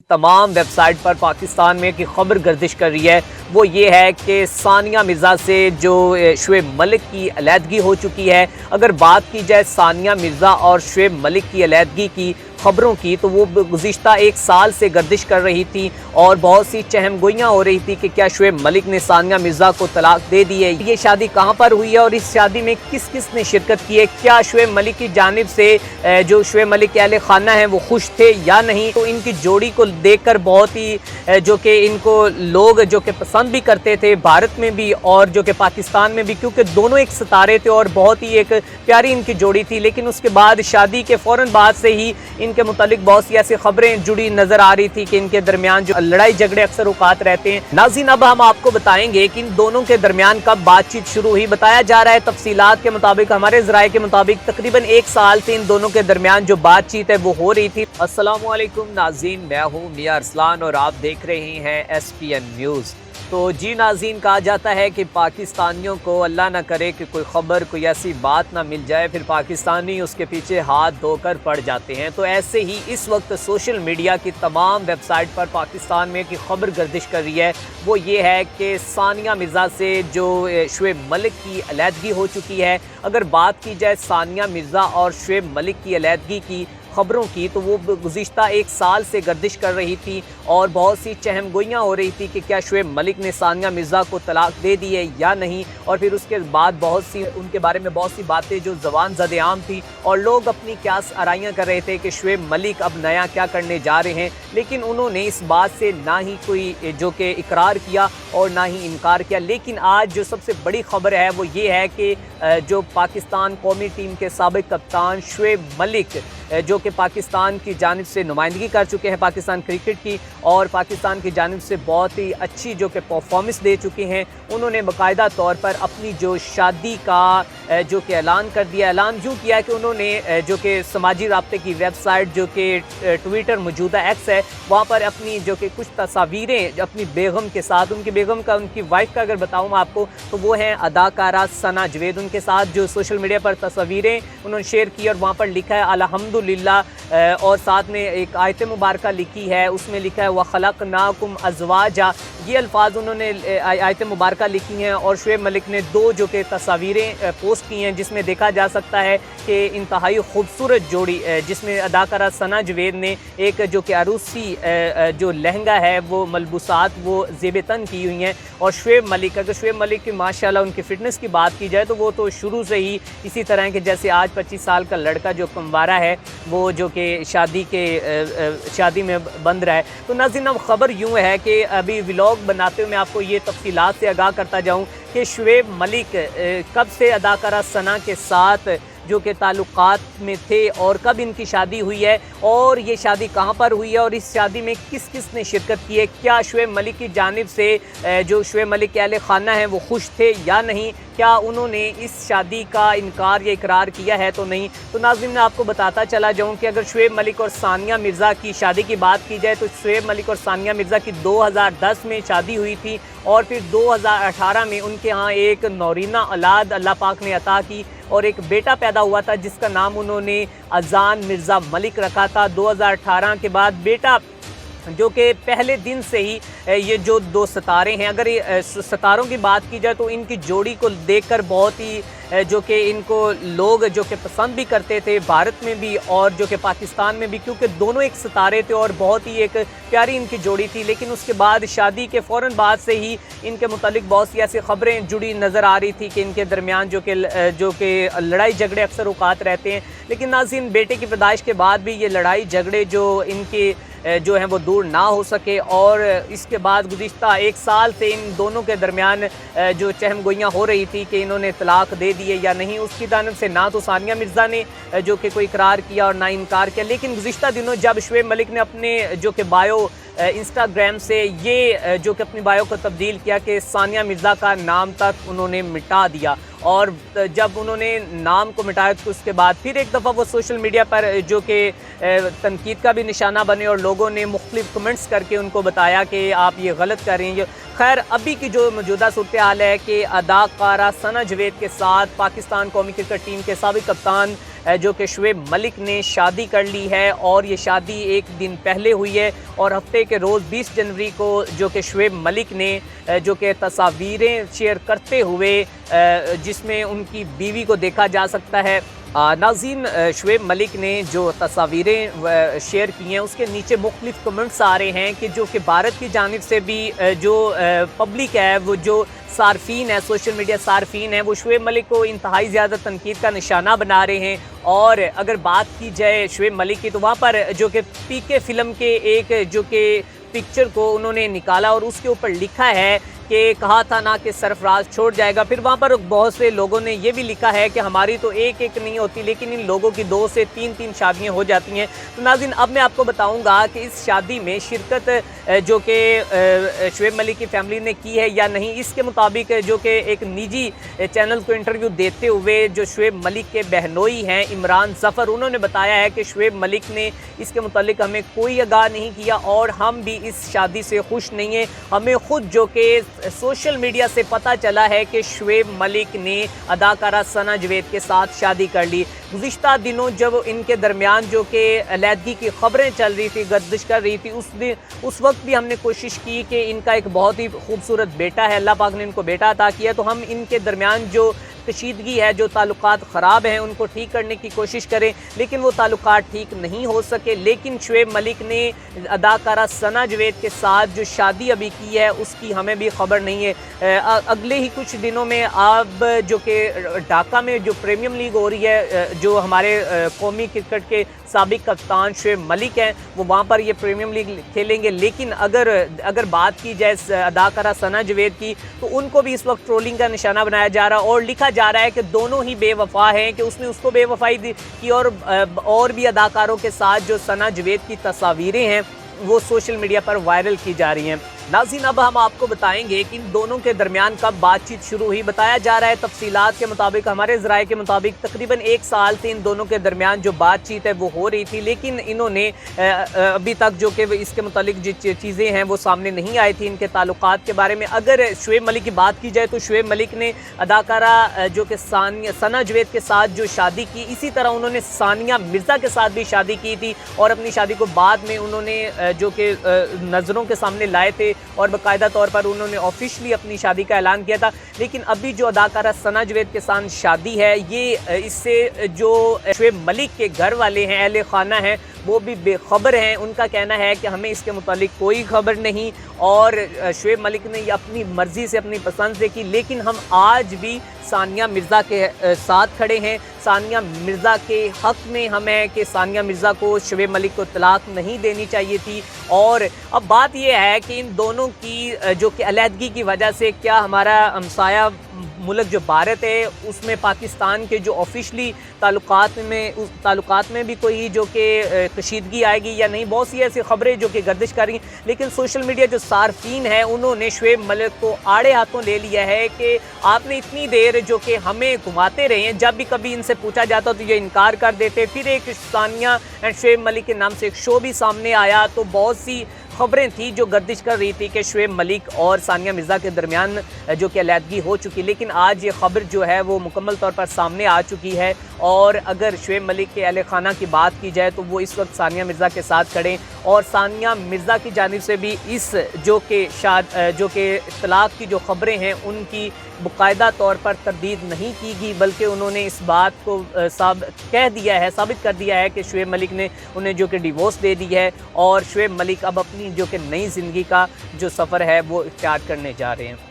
तमाम वेबसाइट पर पाकिस्तान में की खबर गर्दिश कर रही है वो ये है कि सानिया मिर्ज़ा से जो शुएब मलिक की अलहदगी हो चुकी है। अगर बात की जाए सानिया मिर्ज़ा और शुएब मलिक की अलहदगी की खबरों की, तो वो गुज़िश्ता एक साल से गर्दिश कर रही थी और बहुत सी चहमगोइयाँ हो रही थी कि क्या शुएब मलिक ने सानिया मिर्ज़ा को तलाक दे दी है, ये शादी कहाँ पर हुई है और इस शादी में किस किस ने शिरकत की है, क्या शुएब मलिक की जानिब से जो शुएब मलिक के अहले खाना हैं वो खुश थे या नहीं। तो इनकी जोड़ी को देखकर बहुत ही जो कि इनको लोग जो कि पसंद भी करते थे भारत में भी और जो कि पाकिस्तान में भी, क्योंकि दोनों एक सितारे थे और बहुत ही एक प्यारी इनकी जोड़ी थी। लेकिन उसके बाद शादी के फ़ौरन बाद से ही इनके मुतालिक बहुत सी ऐसी खबरें जुड़ी नजर आ रही थी कि इनके दरमियान जो लड़ाई झगड़े अक्सर औकात रहते हैं। नाज़रीन, अब हम आपको बताएंगे कि इन दोनों के दरमियान कब बातचीत शुरू हुई। बताया जा रहा है तफसीलात के मुताबिक, हमारे ज़राए के मुताबिक तकरीबन एक साल से इन दोनों के दरमियान जो बातचीत है वो हो रही थी। अस्सलामु अलैकुम नाज़रीन, मैं हूँ मियां अरसलान और आप देख रहे हैं SPN न्यूज़। तो जी नाज़रीन, कहा जाता है कि पाकिस्तानियों को अल्लाह ना करे कि कोई ख़बर कोई ऐसी बात ना मिल जाए, फिर पाकिस्तानी उसके पीछे हाथ धोकर पड़ जाते हैं। तो ऐसे ही इस वक्त सोशल मीडिया की तमाम वेबसाइट पर पाकिस्तान में की खबर गर्दिश कर रही है वो ये है कि सानिया मिर्ज़ा से जो शुएब मलिक की अलहदगी हो चुकी है। अगर बात की जाए सानिया मिर्ज़ा और शुएब मलिक की अलहदगी की खबरों की, तो वो गुज़िश्ता एक साल से गर्दिश कर रही थी और बहुत सी चहमगोइयाँ हो रही थी कि क्या शुएब मलिक ने सानिया मिर्ज़ा को तलाक दे दी है या नहीं। और फिर उसके बाद बहुत सी उनके बारे में बहुत सी बातें जो ज़बान ज़द-ए-आम थी और लोग अपनी क्यास आराइयाँ कर रहे थे कि शुएब मलिक अब नया क्या करने जा रहे हैं। लेकिन उन्होंने इस बात से ना ही कोई जो कि इकरार किया और ना ही इनकार किया। लेकिन आज जो सबसे बड़ी खबर है वो ये है कि जो पाकिस्तान कौमी टीम के साबिक कप्तान शुएब मलिक जो कि पाकिस्तान की जानिब से नुमाइंदगी कर चुके हैं पाकिस्तान क्रिकेट की और पाकिस्तान की जानिब से बहुत ही अच्छी जो कि परफॉर्मेंस दे चुके हैं, उन्होंने बाकायदा तौर पर अपनी जो शादी का जो कि ऐलान कर दिया। ऐलान यूँ किया कि उन्होंने जो कि समाजी राब्ते की वेबसाइट जो कि ट्विटर मौजूदा एक्स है, वहाँ पर अपनी जो कि कुछ तस्वीरें अपनी बेगम के साथ, उनकी बेगम का, उनकी वाइफ का अगर बताऊँ आपको तो वो हैं अदाकारा सना जवेद, उनके साथ जो सोशल मीडिया पर तस्वीरें उन्होंने शेयर की और वहाँ पर लिखा है अल्हम्दुलिल्लाह और साथ में एक आयत मुबारक लिखी है, उसमें लिखा है वखलकनाकुम अज़वाजा। ये अल्फाज उन्होंने आयत मुबारक लिखी हैं और शुएब मलिक ने दो जो कि तस्वीरें पोस्ट की हैं जिसमें देखा जा सकता है कि इंतहाई खूबसूरत जोड़ी जिसमें अदाकारा सना जवेद ने एक जो कि अरूसी जो लहंगा है वो मलबूसात वो ज़ेब-ए-तन की हुई हैं और शुएब मलिक, अगर शुएब मलिक की माशाल्लाह उनकी फ़िटनेस की बात की जाए तो वो तो शुरू से ही इसी तरह के, जैसे आज 25 साल का लड़का जो कमवारा है वो जो कि शादी में बंद रहा है। तो नाज़रीन, अब ख़बर यूँ है कि अभी व्लॉग बनाते हुए मैं आपको ये तफसीलात से आगाह करता जाऊँ कि शुएब मलिक कब से अदाकारा सना के साथ जो कि ताल्लुकात में थे और कब इनकी शादी हुई है और ये शादी कहाँ पर हुई है और इस शादी में किस किस ने शिरकत की है, क्या शुएब मलिक की जानिब से जो शुएब मलिक के अहले खाना हैं वो खुश थे या नहीं, क्या उन्होंने इस शादी का इनकार या इकरार किया है तो नहीं। तो नाज़रीन, मैं आपको बताता चला जाऊं कि अगर शुएब मलिक और सानिया मिर्ज़ा की शादी की बात की जाए तो शुएब मलिक और सानिया मिर्ज़ा की 2010 में शादी हुई थी और फिर 2018 में उनके यहाँ एक नौरीना औलाद अल्लाह पाक ने अता की और एक बेटा पैदा हुआ था जिसका नाम उन्होंने अज़ान मिर्ज़ा मलिक रखा था। 2018 के बाद बेटा जो कि पहले दिन से ही ये जो दो सितारे हैं, अगर ये सितारों की बात की जाए तो इनकी जोड़ी को देखकर बहुत ही जो कि इनको लोग जो कि पसंद भी करते थे भारत में भी और जो कि पाकिस्तान में भी, क्योंकि दोनों एक सितारे थे और बहुत ही एक प्यारी इनकी जोड़ी थी। लेकिन उसके बाद शादी के फ़ौरन बाद से ही इनके मुतालिक बहुत सी ऐसी खबरें जुड़ी नज़र आ रही थी कि इनके दरमियान जो कि लड़ाई झगड़े अक्सर औकात रहते हैं। लेकिन नाज़रीन, बेटे की पैदाइश के बाद भी ये लड़ाई झगड़े जो इनके जो हैं वो दूर ना हो सके और इसके बाद गुज़िश्ता एक साल से इन दोनों के दरमियान जो चहमगोइयाँ हो रही थी कि इन्होंने तलाक दे दिए या नहीं, उसकी जानिब से ना तो सानिया मिर्ज़ा ने जो कि कोई इकरार किया और ना इनकार किया। लेकिन गुज़िश्ता दिनों जब शुएब मलिक ने अपने जो कि बायो इंस्टाग्राम से ये जो कि अपनी बायो को तब्दील किया कि सानिया मिर्ज़ा का नाम तक उन्होंने मिटा दिया और जब उन्होंने नाम को मिटाया तो उसके बाद फिर एक दफ़ा वो सोशल मीडिया पर जो कि तनकीद का भी निशाना बने और लोगों ने मुख्तलिफ कमेंट्स करके उनको बताया कि आप ये गलत कर रहे हैं। खैर, अभी की जो मौजूदा सूरत हाल है कि अदाकारा सना जवेद के साथ पाकिस्तान कौमी क्रिकेट टीम के साबिक कप्तान जो कि शुएब मलिक ने शादी कर ली है और ये शादी एक दिन पहले हुई है और हफ्ते के रोज़ 20 जनवरी को जो कि शुएब मलिक ने जो कि तस्वीरें शेयर करते हुए जिसमें उनकी बीवी को देखा जा सकता है। नाज़रीन, शुएब मलिक ने जो तस्वीरें शेयर की हैं उसके नीचे मुख्तलिफ कमेंट्स आ रहे हैं कि जो कि भारत की जानिब से भी जो पब्लिक है, वो जो सार्फिन है, सोशल मीडिया सार्फिन है, वो शुएब मलिक को इंतहाई ज़्यादा तनकीद का निशाना बना रहे हैं। और अगर बात की जाए शुएब मलिक की तो वहाँ पर जो कि पीके फ़िल्म के एक जो कि पिक्चर को उन्होंने निकाला और उसके ऊपर लिखा है कि कहा था ना कि सरफराज छोड़ जाएगा। फिर वहाँ पर बहुत से लोगों ने ये भी लिखा है कि हमारी तो एक एक नहीं होती लेकिन इन लोगों की 2 से 3 शादियाँ हो जाती हैं। तो नाज़रीन, अब मैं आपको बताऊँगा कि इस शादी में शिरकत जो कि शुएब मलिक की फैमिली ने की है या नहीं। इसके मुताबिक जो कि एक निजी चैनल को इंटरव्यू देते हुए जो शुएब मलिक के बहनोई हैं इमरान ज़फ़र, उन्होंने बताया है कि शुएब मलिक ने इसके मुतालिक हमें कोई आगाह नहीं किया और हम भी इस शादी से खुश नहीं हैं। हमें ख़ुद जो कि सोशल मीडिया से पता चला है कि शुएब मलिक ने अदाकारा सना जवेद के साथ शादी कर ली। गुज़िश्ता दिनों जब इनके दरमियान जो कि अलहदगी की खबरें चल रही थी, गर्दिश कर रही थी, उस वक्त भी हमने कोशिश की कि इनका एक बहुत ही खूबसूरत बेटा है, अल्लाह पाक ने इनको बेटा अता किया, तो हम इनके दरमियान जो कशीदगी है, जो ताल्लुकात ख़राब हैं, उनको ठीक करने की कोशिश करें, लेकिन वो ताल्लुकात ठीक नहीं हो सके। लेकिन शुएब मलिक ने अदाकारा सना जवेद के साथ जो शादी अभी की है उसकी हमें भी खबर नहीं है। अगले ही कुछ दिनों में अब जो कि ढाका में जो प्रीमियर लीग हो रही है, जो हमारे कौमी क्रिकेट के साबिक कप्तान शुएब मलिक हैं, वो वहाँ पर ये प्रीमियर लीग खेलेंगे। लेकिन अगर बात की जाए अदाकारा सना जवेद की तो उनको भी इस वक्त ट्रोलिंग का निशाना बनाया जा रहा है और लिखा जा रहा है कि दोनों ही बेवफा हैं, कि उसने उसको बेवफाई की और भी अदाकारों के साथ जो सना जवेद की तस्वीरें हैं वो सोशल मीडिया पर वायरल की जा रही हैं। नाज़रीन, अब हम आपको बताएंगे कि इन दोनों के दरमियान कब बातचीत शुरू हुई। बताया जा रहा है तफसीलात के मुताबिक, हमारे ज़राए के मुताबिक तकरीबन 1 साल से इन दोनों के दरमियान जो बातचीत है वो हो रही थी, लेकिन इन्होंने अभी तक जो कि इसके मुतालिक जो चीज़ें हैं वो सामने नहीं आई थी इनके ताल्लुकात के बारे में। अगर शुएब मलिक की बात की जाए तो शुएब मलिक ने अदाकारा जो कि सना जवेद के साथ जो शादी की, इसी तरह उन्होंने सानिया मिर्ज़ा के साथ भी शादी की थी और अपनी शादी को बाद में उन्होंने जो कि नज़रों के सामने लाए थे और बाकायदा तौर पर उन्होंने ऑफिशियली अपनी शादी का ऐलान किया था। लेकिन अभी जो अदाकारा सना जवेद के साथ शादी है, ये इससे जो शुएब मलिक के घर वाले हैं, अहले खाना हैं, वो भी बेखबर हैं। उनका कहना है कि हमें इसके मुतालिक कोई खबर नहीं और शुएब मलिक ने अपनी मर्ज़ी से अपनी पसंद से की, लेकिन हम आज भी सानिया मिर्ज़ा के साथ खड़े हैं। सानिया मिर्ज़ा के हक़ में हम हैं कि सानिया मिर्ज़ा को शुएब मलिक को तलाक नहीं देनी चाहिए थी। और अब बात यह है कि इन दोनों की जो कि अलहदगी की वजह से क्या हमारा हमसाया मुल्क जो भारत है उसमें पाकिस्तान के जो ऑफिशली ताल्लुकात में भी कोई जो कि कशीदगी आएगी या नहीं। बहुत सी ऐसी खबरें जो कि गर्दिश कर रही हैं, लेकिन सोशल मीडिया जो सार्फिन है उन्होंने शुएब मलिक को आड़े हाथों ले लिया है कि आपने इतनी देर जो कि हमें घुमाते रहे हैं, जब भी कभी इनसे पूछा जाता तो ये इनकार कर देते। फिर एक सानिया एंड शुएब मलिक के नाम से एक शो भी सामने आया, तो बहुत सी खबरें थी जो गर्दिश कर रही थी कि शुएब मलिक और सानिया मिर्ज़ा के दरमियान जो कि अलहदगी हो चुकी, लेकिन आज ये खबर जो है वो मुकम्मल तौर पर सामने आ चुकी है। और अगर शुएब मलिक के अहले खाना की बात की जाए तो वो इस वक्त सानिया मिर्ज़ा के साथ खड़े और सानिया मिर्ज़ा की जानिब से भी इस जो कि तलाक की जो खबरें हैं उनकी बाकायदा तौर पर तरदीद नहीं की गई, बल्कि उन्होंने इस बात को साबित कर दिया है कि शुएब मलिक ने उन्हें जो कि डिवोर्स दे दी है और शुएब मलिक अब अपनी जो कि नई ज़िंदगी का जो सफ़र है वो इख्तियार करने जा रहे हैं।